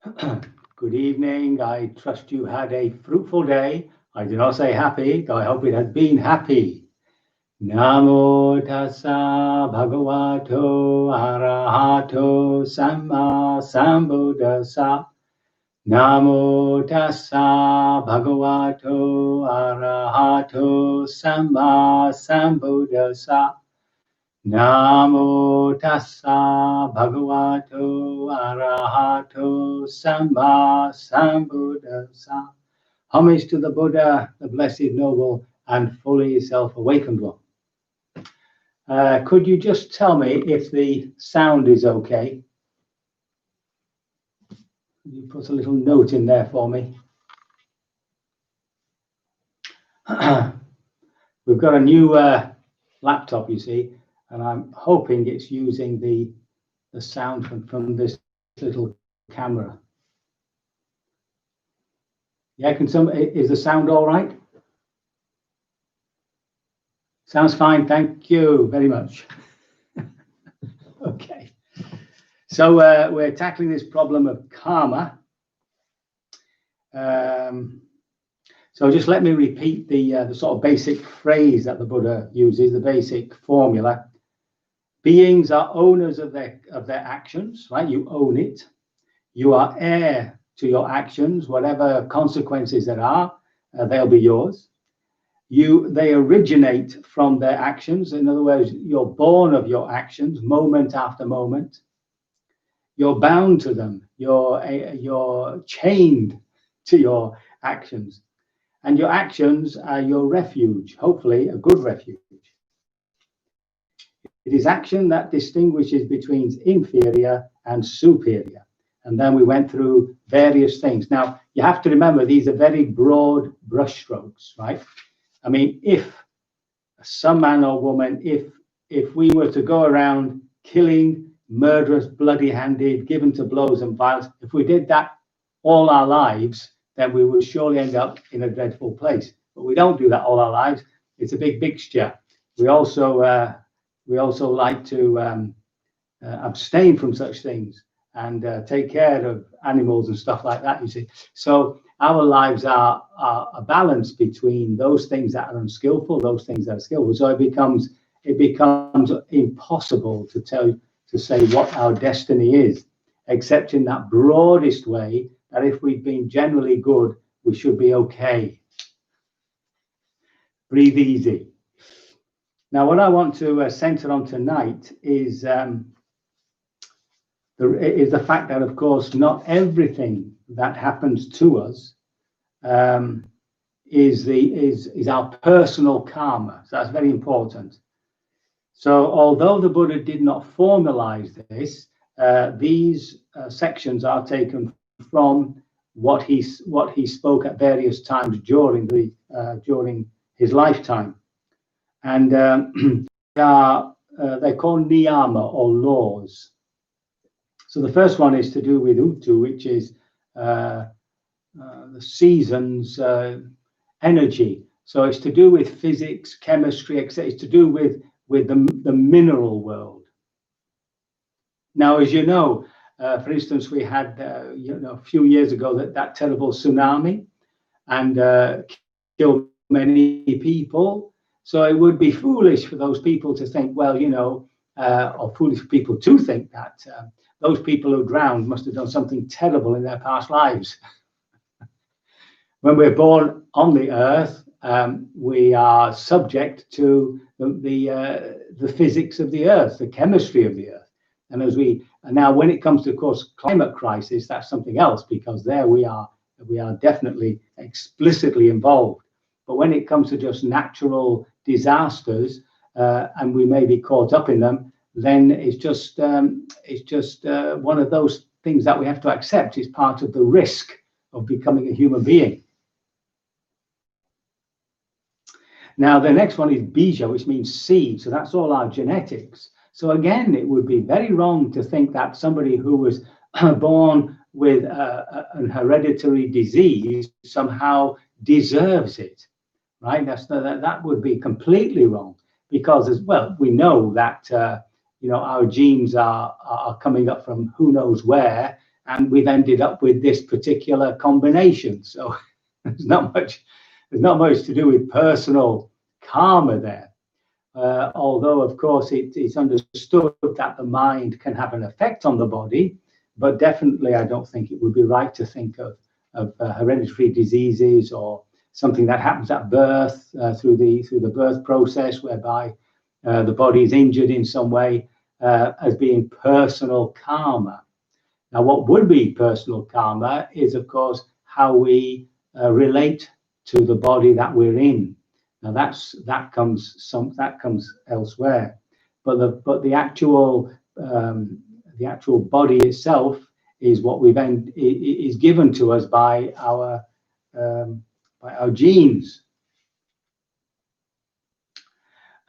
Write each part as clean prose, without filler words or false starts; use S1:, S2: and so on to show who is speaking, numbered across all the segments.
S1: Good evening. I trust you had a fruitful day. I do not say happy, though I hope it has been happy. Namo tassa bhagavato arahato samma sambuddhassa. Namo tassa bhagavato arahato samma sambuddhassa. Namo tassa bhagavato arahato samma sambuddhassa. Homage to the Buddha, the blessed, noble, and fully self-awakened one. Could you just tell me if the sound is okay? Could you put a little note in there for me? We've got a new laptop, you see, and I'm hoping it's using the sound from this little camera. Yeah, is the sound all right? Sounds fine, thank you very much. Okay, so we're tackling this problem of karma. So just let me repeat the sort of basic phrase that the Buddha uses, the basic formula. Beings are owners of their actions, right? You own it. You are heir to your actions, whatever consequences there are, they'll be yours. They originate from their actions. In other words, you're born of your actions, moment after moment. You're bound to them. You're chained to your actions, and your actions are your refuge. Hopefully, a good refuge. It is action that distinguishes between inferior and superior. And then we went through various things. Now, you have to remember, these are very broad brushstrokes, right? I mean, if some man or woman, if we were to go around killing, murderous, bloody-handed, given to blows and violence, if we did that all our lives, then we would surely end up in a dreadful place. But we don't do that all our lives. It's a big mixture. We also like to abstain from such things and take care of animals and stuff like that, you see. So our lives are a balance between those things that are unskillful, those things that are skillful. So it becomes impossible to say what our destiny is, except in that broadest way, that if we've been generally good, we should be okay. Breathe easy. Now, what I want to center on tonight is the fact that, of course, not everything that happens to us is our personal karma. So that's very important. So, although the Buddha did not formalize this, these sections are taken from what he spoke at various times during his lifetime. And they're called niyama, or laws. So the first one is to do with Utu, which is the seasons, energy. So it's to do with physics, chemistry, etc. It's to do with the mineral world. Now, as you know, for instance, we had a few years ago that terrible tsunami, and killed many people. So it would be foolish for those people to think, well, or foolish for people to think that those people who drowned must have done something terrible in their past lives. When we're born on the earth, we are subject to the physics of the earth, the chemistry of the earth. And now when it comes to, of course, climate crisis, that's something else, because there we are definitely explicitly involved. But when it comes to just natural disasters, and we may be caught up in them, then it's just one of those things that we have to accept. It's part of the risk of becoming a human being. Now, the next one is bija, which means seed. So that's all our genetics. So again, it would be very wrong to think that somebody who was born with an hereditary disease somehow deserves it, right? That would be completely wrong, because as well, we know that our genes are coming up from who knows where, and we've ended up with this particular combination. So there's not much to do with personal karma there. Although, of course, it's understood that the mind can have an effect on the body, but definitely I don't think it would be right to think of hereditary diseases or something that happens at birth through the birth process, whereby the body is injured in some way, as being personal karma. Now, what would be personal karma is, of course, how we relate to the body that we're in. Now, that comes elsewhere, but the actual body itself is what is given to us by our genes.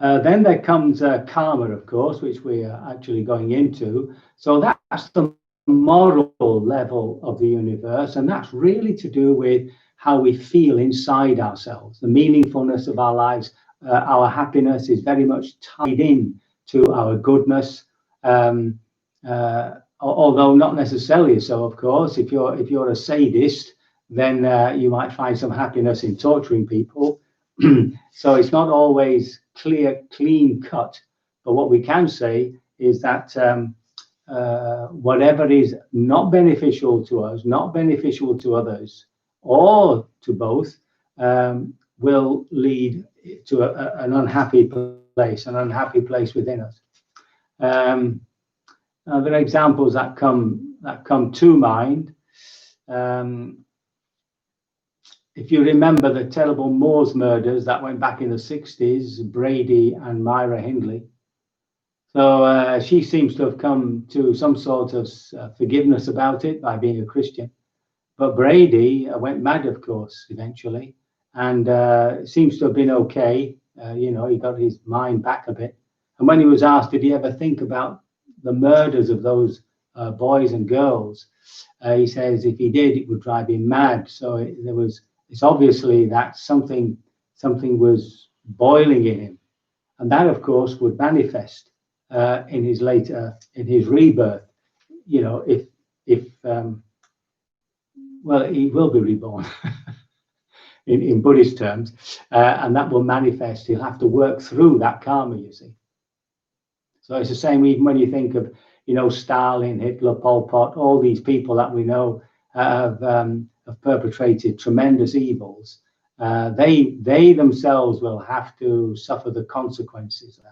S1: Then there comes karma, of course, which we are actually going into. So that's the moral level of the universe, and that's really to do with how we feel inside ourselves, the meaningfulness of our lives. Our happiness is very much tied in to our goodness, although not necessarily so, of course. If you're a sadist, then you might find some happiness in torturing people. So it's not always clean cut, but what we can say is that whatever is not beneficial to us, not beneficial to others, or to both, will lead to an unhappy place within us. There are examples that come to mind. If you remember the terrible Moors murders that went back in the 60s, Brady and Myra Hindley. So she seems to have come to some sort of forgiveness about it by being a Christian. But Brady went mad, of course, eventually, and seems to have been okay. He got his mind back a bit. And when he was asked, did he ever think about the murders of those boys and girls, he says if he did, it would drive him mad. So it's obviously that something was boiling in him, and that, of course, would manifest in his rebirth. Well, he will be reborn in Buddhist terms, and that will manifest. He'll have to work through that karma, you see. So it's the same even when you think of, Stalin, Hitler, Pol Pot, all these people that we know have perpetrated tremendous evils. They themselves will have to suffer the consequences of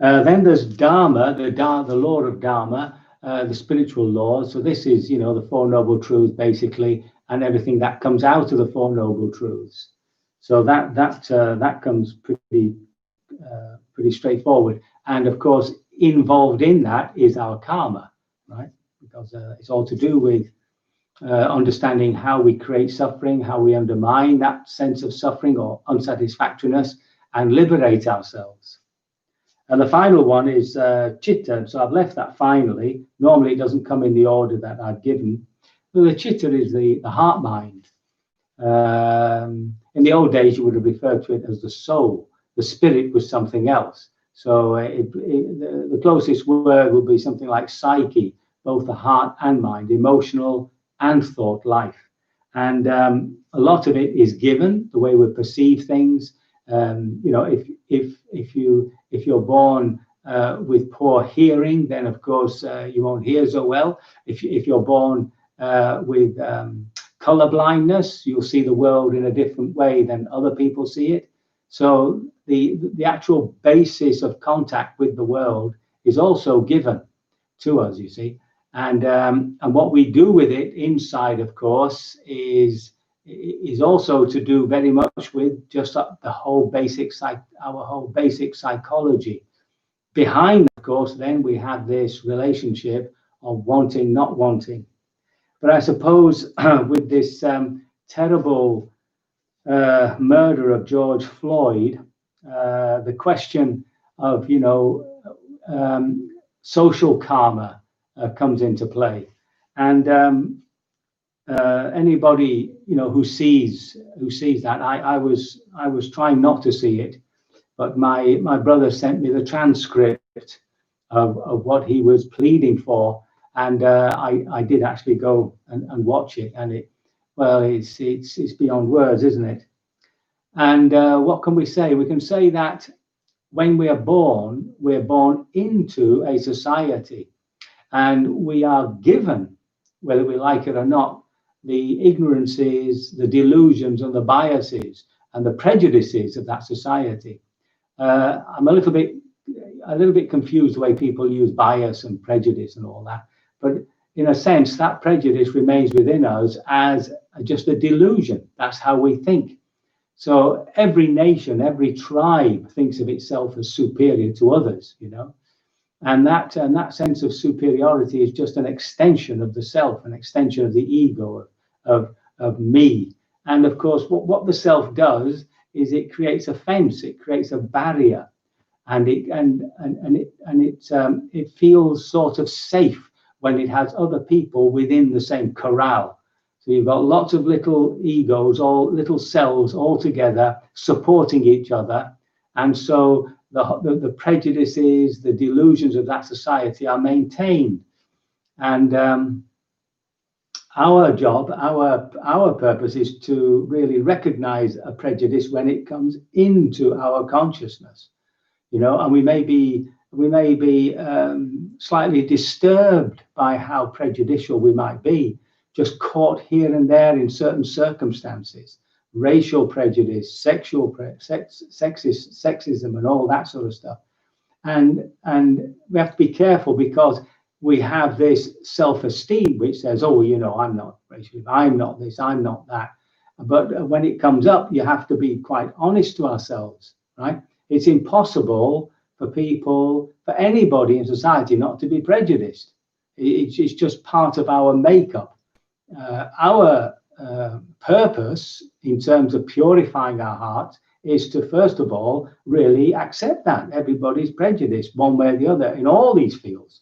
S1: that. Then there's Dharma, the law of Dharma, the spiritual laws. So this is, the Four Noble Truths, basically, and everything that comes out of the Four Noble Truths. So that comes pretty straightforward. And of course, involved in that is our karma, right? Because it's all to do with understanding how we create suffering, how we undermine that sense of suffering or unsatisfactoriness, and liberate ourselves. And the final one is chitta. So I've left that finally. Normally it doesn't come in the order that I've given. But the chitta is the heart mind. In the old days, you would have referred to it as the soul. The spirit was something else. So the closest word would be something like psyche, both the heart and mind, emotional and thought life. And a lot of it is given, the way we perceive things. If you're born with poor hearing, then of course you won't hear so well. If you're born with color blindness, you'll see the world in a different way than other people see it. So the actual basis of contact with the world is also given to us, you see. And what we do with it inside, of course, is also to do very much with just our whole basic psychology. Behind, of course, then we have this relationship of wanting, not wanting. But I suppose with this terrible murder of George Floyd, the question of social karma comes into play, and anybody who sees that, I was trying not to see it, but my brother sent me the transcript of what he was pleading for. And I did actually go and watch it, and it's beyond words, isn't it? And what can we say? We can say that when we're born into a society, and we are given, whether we like it or not, the ignorances, the delusions, and the biases and the prejudices of that society. I'm a little bit confused the way people use bias and prejudice and all that, but in a sense, that prejudice remains within us as just a delusion. That's how we think. So every nation, every tribe thinks of itself as superior to others, you know, and that sense of superiority is just an extension of the self, an extension of the ego, of me. And of course, what the self does is it creates a fence, it creates a barrier, and it feels sort of safe when it has other people within the same corral. So you've got lots of little egos, all little selves all together supporting each other, and so the prejudices, the delusions of that society are maintained. And our job, our purpose is to really recognize a prejudice when it comes into our consciousness, you know, and we may be slightly disturbed by how prejudicial we might be, just caught here and there in certain circumstances, racial prejudice, sexism, and all that sort of stuff. And we have to be careful, because we have this self-esteem which says, oh, you know, I'm not racial, I'm not this, I'm not that. But when it comes up, you have to be quite honest to ourselves, right? It's impossible for anybody in society not to be prejudiced. It's just part of our makeup. Our purpose in terms of purifying our hearts is to, first of all, really accept that everybody's prejudiced one way or the other in all these fields,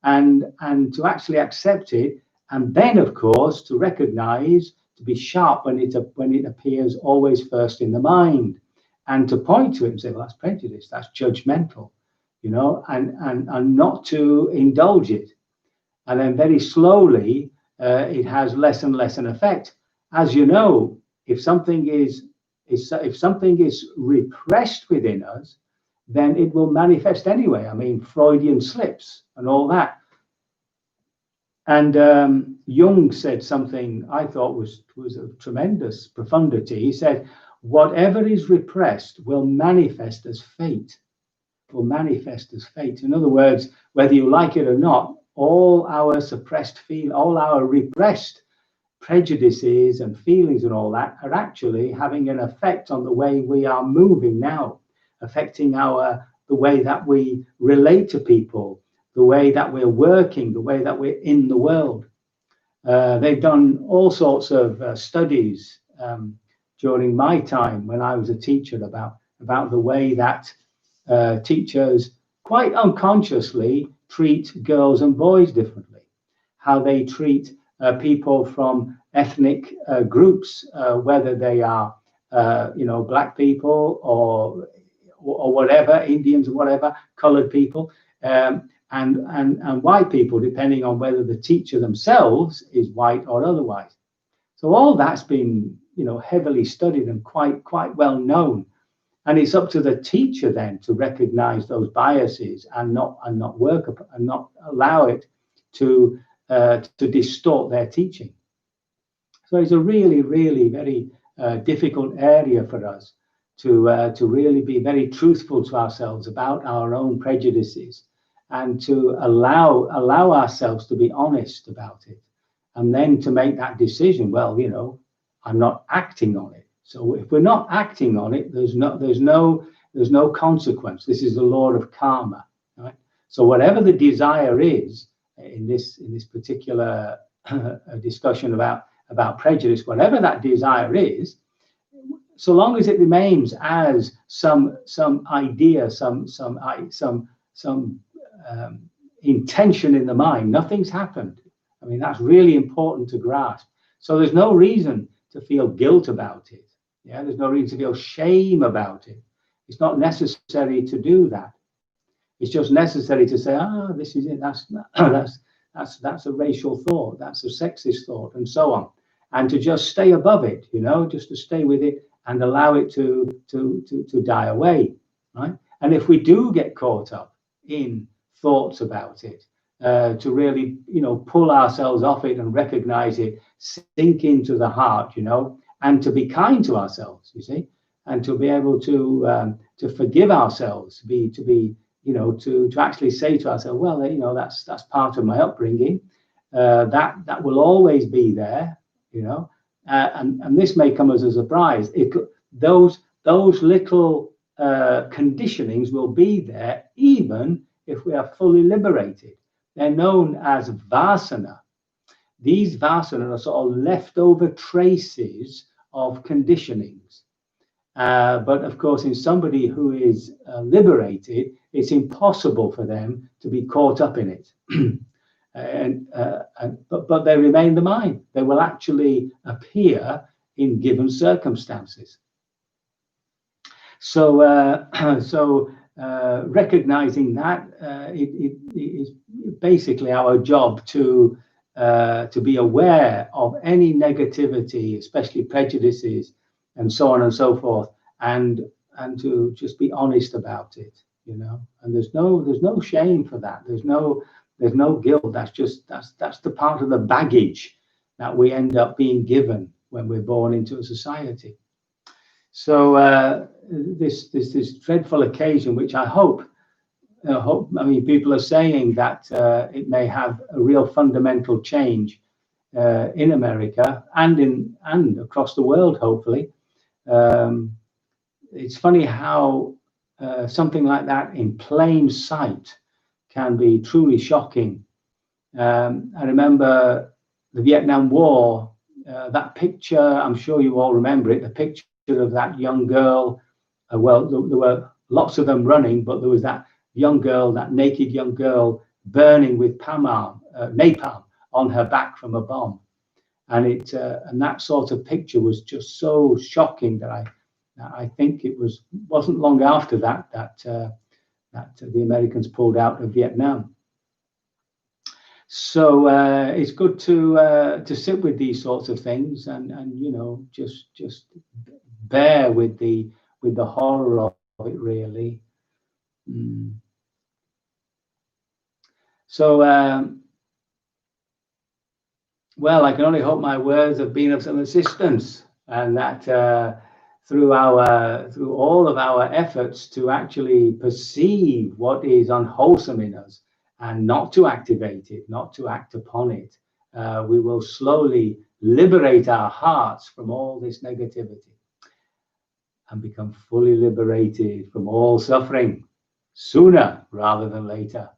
S1: and to actually accept it, and then, of course, to recognize, to be sharp when it appears always first in the mind, and to point to it and say, well, that's prejudice, that's judgmental, you know, and not to indulge it. And then very slowly, it has less and less an effect. As you know, if something is repressed within us, then it will manifest anyway. I mean, Freudian slips and all that. And Jung said something I thought was of tremendous profundity. He said, whatever is repressed will manifest as fate. Will manifest as fate. In other words, whether you like it or not, all our suppressed all our repressed prejudices and feelings and all that are actually having an effect on the way we are moving now, affecting the way that we relate to people, the way that we're working, the way that we're in the world. They've done all sorts of studies during my time when I was a teacher about the way that teachers quite unconsciously treat girls and boys differently, how they treat people from ethnic groups, whether they are black people or whatever, Indians or whatever, colored people, and white people, depending on whether the teacher themselves is white or otherwise. So all that's been, heavily studied and quite well known. And it's up to the teacher then to recognize those biases and not allow it to distort their teaching. So it's a really, really very difficult area for us to really be very truthful to ourselves about our own prejudices, and to allow ourselves to be honest about it, and then to make that decision. Well, I'm not acting on it. So if we're not acting on it, there's no consequence. This is the law of karma, right? So whatever the desire is in this particular discussion about prejudice, whatever that desire is, so long as it remains as some idea, some intention in the mind, nothing's happened. I mean, that's really important to grasp. So there's no reason to feel guilt about it. Yeah, there's no reason to feel shame about it. It's not necessary to do that. It's just necessary to say, ah, this is it. That's a racial thought. That's a sexist thought, and so on. And to just stay above it, you know, just to stay with it and allow it to die away, right? And if we do get caught up in thoughts about it, to really, you know, pull ourselves off it and recognize it, sink into the heart, you know, and to be kind to ourselves, you see, and to be able to forgive ourselves, to be, you know, to actually say to ourselves, well, you know, that's part of my upbringing, that will always be there, you know, and this may come as a surprise. Those little conditionings will be there even if we are fully liberated. They're known as vasana. These vasana are sort of leftover traces of conditionings. But of course, in somebody who is liberated, it's impossible for them to be caught up in it. But they remain the mind. They will actually appear in given circumstances. So, recognizing that, it is basically our job to be aware of any negativity, especially prejudices, and so on and so forth, and to just be honest about it, you know. And there's no shame for that. There's no guilt. That's the part of the baggage that we end up being given when we're born into a society. So this dreadful occasion, which I hope, I mean, people are saying that it may have a real fundamental change in America and across the world, hopefully. It's funny how something like that in plain sight can be truly shocking. I remember the Vietnam War, that picture, I'm sure you all remember it, the picture of that young girl. Well, there were lots of them running, but there was that young girl, that naked young girl, burning with napalm on her back from a bomb. And that sort of picture was just so shocking that I think it wasn't long after that the Americans pulled out of Vietnam. So it's good to sit with these sorts of things and you know, just bear with the horror of it, really. So well, I can only hope my words have been of some assistance, and that through all of our efforts to actually perceive what is unwholesome in us and not to activate it, not to act upon it, we will slowly liberate our hearts from all this negativity and become fully liberated from all suffering sooner rather than later.